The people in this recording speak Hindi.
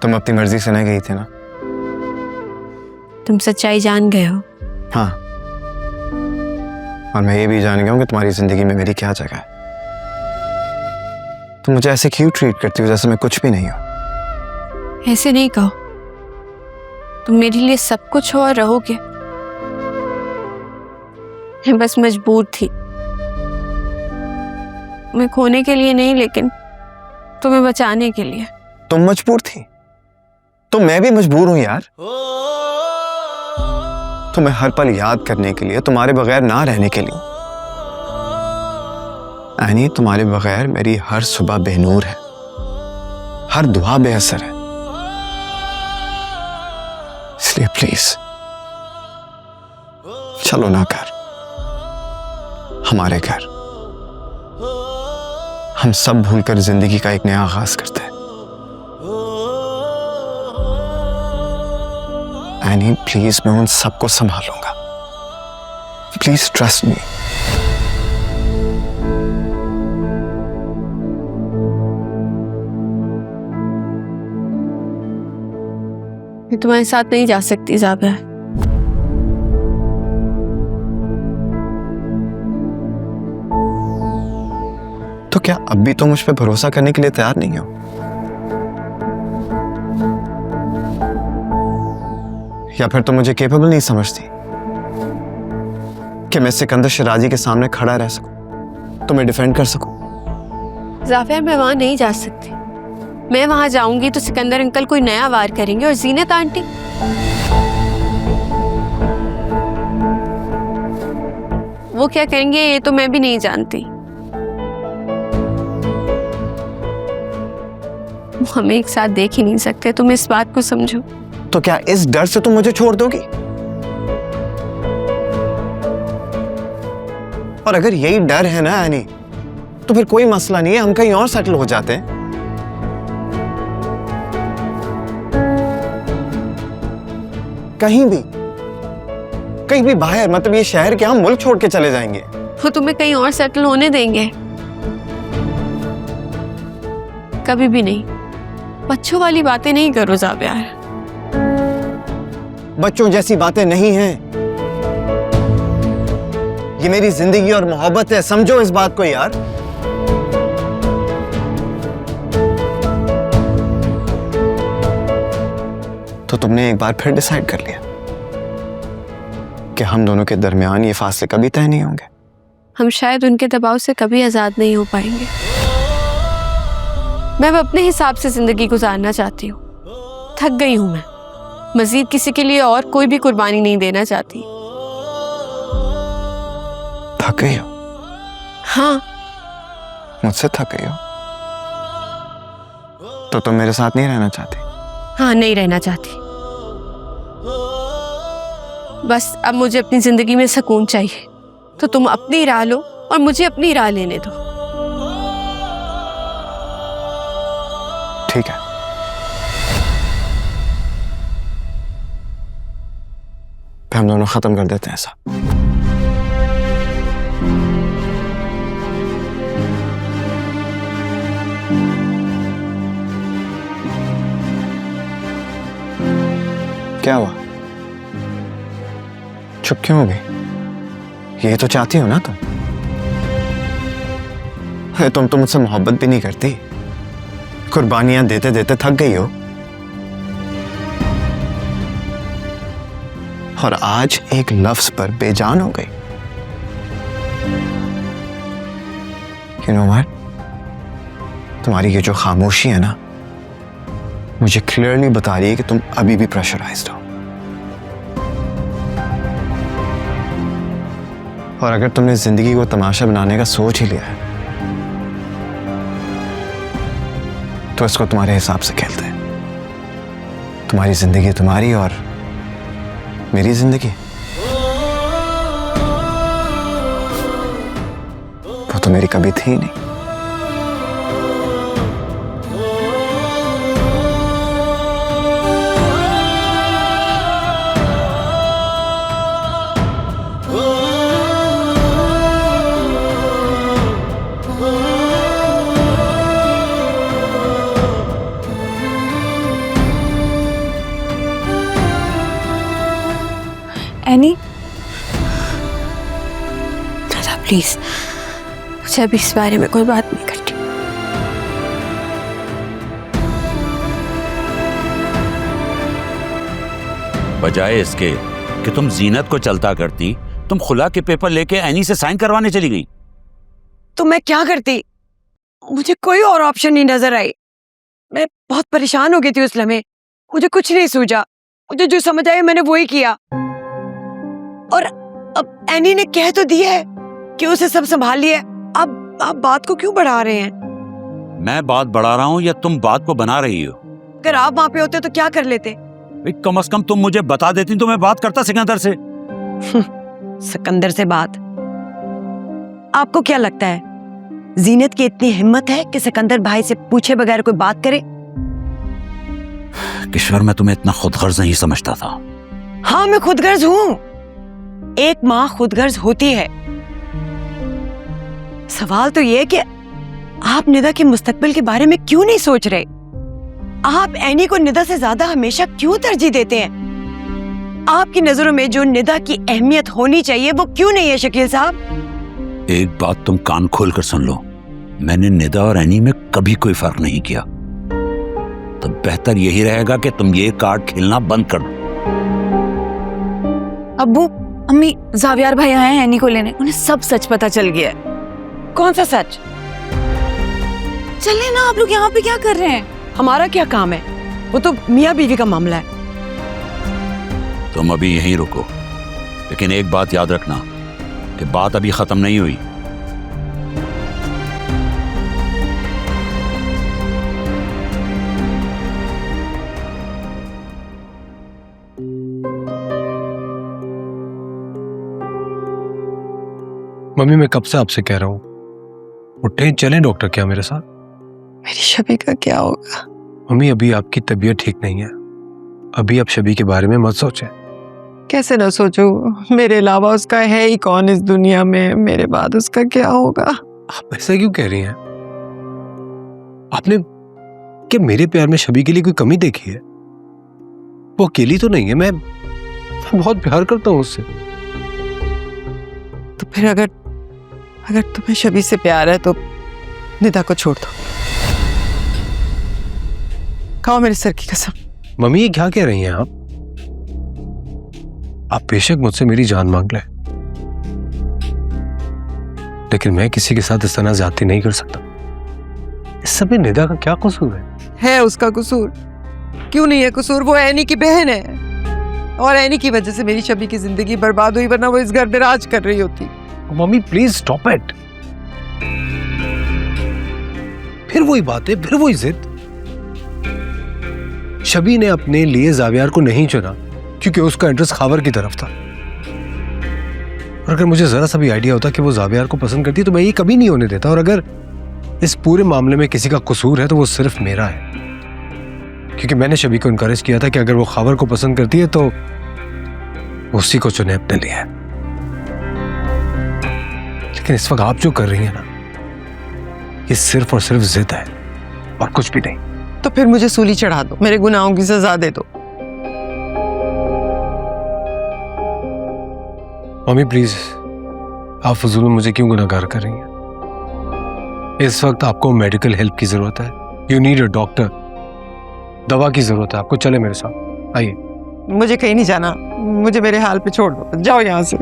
तुम अपनी मर्जी से नहीं गई थी ना? तुम सच्चाई जान गए हो। हाँ, और मैं ये भी जान गया हूँ कि तुम्हारी जिंदगी में मेरी क्या जगह है। तुम मुझे ऐसे क्यों ट्रीट करती हो जैसे मैं कुछ भी नहीं हूँ? ऐसे नहीं कहो, तुम मेरे लिए सब कुछ हो और रहोगे। मैं बस मजबूर थी, मैं खोने के लिए नहीं लेकिन तुम्हें बचाने के लिए। तुम मजबूर थी तो मैं भी मजबूर हूं यार। तुम्हें हर पल याद करने के लिए, तुम्हारे बगैर ना रहने के लिए। ऐनी, तुम्हारे बगैर मेरी हर सुबह बेनूर है, हर दुआ बेअसर है। इसलिए प्लीज चलो ना घर, हमारे घर। हम सब भूलकर जिंदगी का एक नया आगाज करते हैं। ऐनी प्लीज, मैं उन सबको संभालूंगा। Please trust me. मैं तुम्हारे साथ नहीं जा सकती ज़ाबिया। तो क्या अब भी तुम मुझ पे भरोसा करने के लिए तैयार नहीं हो? या फिर तुम मुझे केपेबल नहीं समझती कि मैं सिकंदर शिराजी के सामने खड़ा रह सकूं, तुम्हें डिफेंड कर सकूं? ज़ाफिया, मैं वहां नहीं जा सकती। मैं वहां जाऊंगी तो सिकंदर अंकल कोई नया वार करेंगे और जीनत आंटी वो क्या करेंगे ये तो मैं भी नहीं जानती। वो हमें एक साथ देख ही नहीं सकते, तुम इस बात को समझो। तो क्या इस डर से तुम मुझे छोड़ दोगी? और अगर यही डर है ना ऐनी, तो फिर कोई मसला नहीं है, हम कहीं और सेटल हो जाते हैं। कहीं भी बाहर, मतलब ये शहर क्या, हम मुल्क छोड़ के चले जाएंगे। वो तुम्हें कहीं और सेटल होने देंगे? कभी भी नहीं। बच्चों वाली बातें नहीं करो ज़ाबिया। बच्चों जैसी बातें नहीं हैं। ये मेरी जिंदगी और मोहब्बत है, समझो इस बात को यार। तो तुमने एक बार फिर डिसाइड कर लिया कि हम दोनों के दरमियान ये फासले कभी तय नहीं होंगे। हम शायद उनके दबाव से कभी आजाद नहीं हो पाएंगे। मैं अब अपने हिसाब से जिंदगी गुजारना चाहती हूँ। थक गई हूं मैं, मजीद किसी के लिए और कोई भी कुर्बानी नहीं देना चाहती। थक गई हो? हाँ। मुझसे थक गई हो? तो तुम मेरे साथ नहीं रहना चाहती? हाँ, नहीं रहना चाहती। बस अब मुझे अपनी जिंदगी में सुकून चाहिए, तो तुम अपनी राह लो और मुझे अपनी राह लेने दो। ठीक है, हम दोनों खत्म कर देते हैं ऐसा। क्या हुआ? चुप क्यों हो गई? ये तो चाहती हो ना तुम? तुम तो मुझसे मोहब्बत भी नहीं करती, कुर्बानियां देते देते थक गई हो। और आज एक लफ्ज पर बेजान हो गई। You know what? तुम्हारी ये जो खामोशी है ना, मुझे क्लियरली बता रही है कि तुम अभी भी प्रेशराइज्ड हो। और अगर तुमने जिंदगी को तमाशा बनाने का सोच ही लिया है, तो इसको तुम्हारे हिसाब से खेलते हैं। तुम्हारी जिंदगी तुम्हारी और मेरी जिंदगी वो तो मेरी कभी थी नहीं। प्लीज मुझे अभी इस बारे में कोई बात नहीं करनी। बजाय इसके कि तुम जीनत को चलता करती, तुम खुला के पेपर लेके एनी से साइन करवाने चली गई। तो मैं क्या करती? मुझे कोई और ऑप्शन नहीं नजर आई। मैं बहुत परेशान हो गई थी उस लम्हे। मुझे कुछ नहीं सूझा। मुझे जो समझ आया मैंने वही किया। और अब एनी ने कह तो दिया है कि उसे सब संभाल लिया। अब आप बात को क्यों बढ़ा रहे हैं? मैं बात बढ़ा रहा हूँ या तुम बात को बना रही हो? अगर आप वहां पे होते तो क्या कर लेते? कम से कम तुम मुझे बता देती तो मैं बात करता सिकंदर से। सिकंदर से बात? आपको क्या लगता है जीनत की इतनी हिम्मत है कि सिकंदर भाई से पूछे बगैर कोई बात करे? किशोर, मैं तुम्हें इतना खुदगर्ज नहीं समझता था। हाँ, मैं खुदगर्ज हूं। एक माँ खुदगर्ज होती है। सवाल तो ये है कि आप निदा के मुस्तकबिल के बारे में क्यों नहीं सोच रहे? आप एनी को निदा से ज्यादा हमेशा क्यों तरजीह देते हैं? आपकी नजरों में जो निदा की अहमियत होनी चाहिए वो क्यों नहीं है शकील साहब? एक बात तुम कान खोल कर सुन लो, मैंने निदा और एनी में कभी कोई फर्क नहीं किया। तो बेहतर यही रहेगा कि तुम ये कार्ड खेलना बंद कर दो। अब्बू, अम्मी, जावियार भाई आए हैं एनी को लेने। उन्हें सब सच पता चल गया है। कौन सा सच? चले ना, आप लोग यहाँ पे क्या कर रहे हैं? हमारा क्या काम है? वो तो मियाँ बीवी का मामला है। तुम अभी यहीं रुको, लेकिन एक बात याद रखना कि बात अभी खत्म नहीं हुई। मम्मी, मैं कब से आपसे कह रहा हूँ उठे चलें डॉक्टर क्या मेरे साथ? मेरी शबी का क्या होगा? मम्मी, अभी आपकी तबीयत ठीक नहीं है। अभी आप शबी के बारे में मत सोचें। कैसे ना सोचूं? मेरे अलावा उसका है ही कौन इस दुनिया में? मेरे बाद उसका क्या होगा? आप ऐसा क्यों कह रही हैं? आपने क्या मेरे प्यार में शबी के लिए कोई कमी देखी है? वो अकेली तो नहीं है। मैं बहुत प्यार करता हूँ उससे। तो फिर अगर तुम्हें शबी से प्यार है तो निदा को छोड़ दो। खाओ मेरे सर की कसम। मम्मी, ये क्या कह रही हैं आप? आप बेशक मुझसे मेरी जान मांग लें, लेकिन मैं किसी के साथ इस तरह ज्यादती नहीं कर सकता। इस सब में निदा का क्या कसूर है? है उसका कसूर। क्यों नहीं है कसूर? वो एनी की बहन है और एनी की वजह से मेरी शबी की जिंदगी बर्बाद हुई, वरना वो इस घर में राज कर रही होती। Mummy please stop it. फिर वही बात है, फिर वही जिद। शबी ने अपने लिए जावियार को नहीं चुना क्योंकि उसका इंटरेस्ट खावर की तरफ था। और अगर मुझे जरा सा भी आइडिया होता कि वो जावियार को पसंद करती तो मैं ये कभी नहीं होने देता। और अगर इस पूरे मामले में किसी का कसूर है तो वो सिर्फ मेरा है, क्योंकि मैंने शबी को इनकरेज किया था कि अगर वो खावर को पसंद करती है तो उसी को चुने अपने लिए। लेकिन इस वक्त आप जो कर रही हैं ना, ये सिर्फ और सिर्फ जिद है और कुछ भी नहीं। तो फिर मुझे सूली चढ़ा दो, मेरे गुनाहों की सजा दे दो। मम्मी प्लीज, आप फजूल में मुझे क्यों गुनाहगार कर रही हैं? इस वक्त आपको मेडिकल हेल्प की जरूरत है। You need a doctor. दवा की जरूरत है आपको। चले मेरे साथ, आइए। मुझे कहीं नहीं जाना, मुझे मेरे हाल पे छोड़ दो। जाओ यहाँ से।